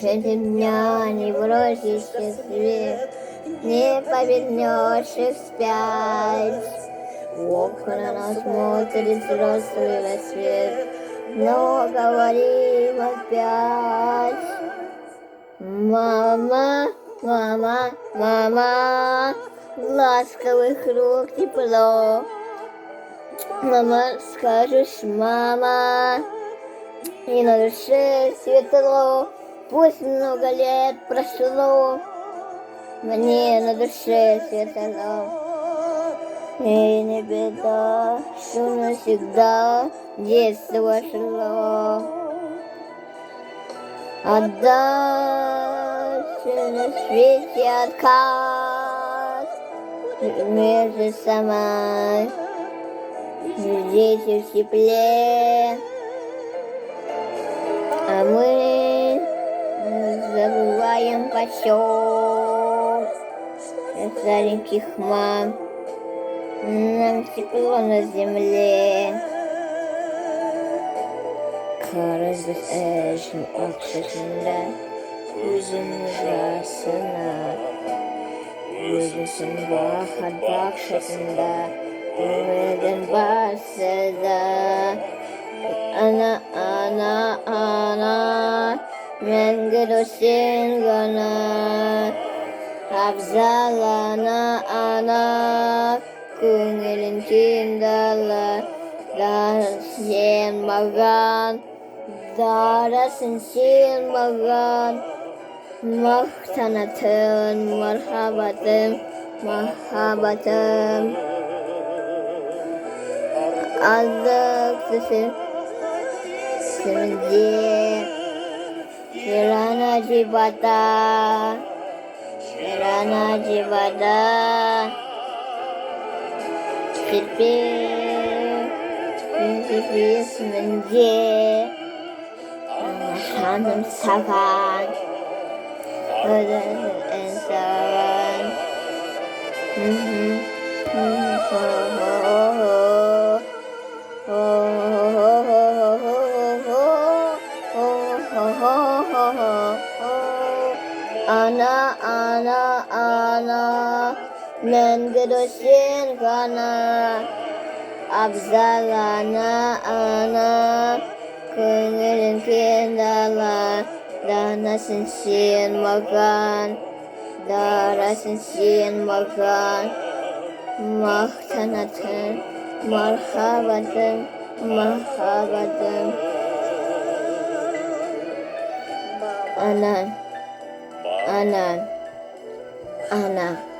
Среди дня не бросишься свет, не повернешь вспять. В окна нас смотрит взрослый рассвет, но говорим опять. Мама, мама, мама, ласковых рук тепло. Мама, скажешь, мама, и на душе светло. Пусть много лет прошло, мне на душе светло. И не беда, что навсегда детство шло. А дальше на свете отказ, между сама, дети в тепле, а мы забываем почет стареньких мам. Нам тепло на земле. Karızlık eşin akşasında yüzümü yaşına. Yüzüsün bahar bakşasında ümidin başsızda. Ana, ana, ana, men gülüsün gana. Hafzalana, ana, kungilin kindala. Darasın magan, darasın sin magan. Mahtanatın, marhabatım, mahabatım. Azık sesin, sevinci. Şirana cibata, şirana cibata. Kirpi. Semenci hanım sakan, öden insan. Ana, ana, ana, men gedosin kana. Abzalana ana, kungilin kindala. Danasın sin makan, darasın sin makan. Mahtanatın, marhabatım, mahabatım. Anan, anan, ana.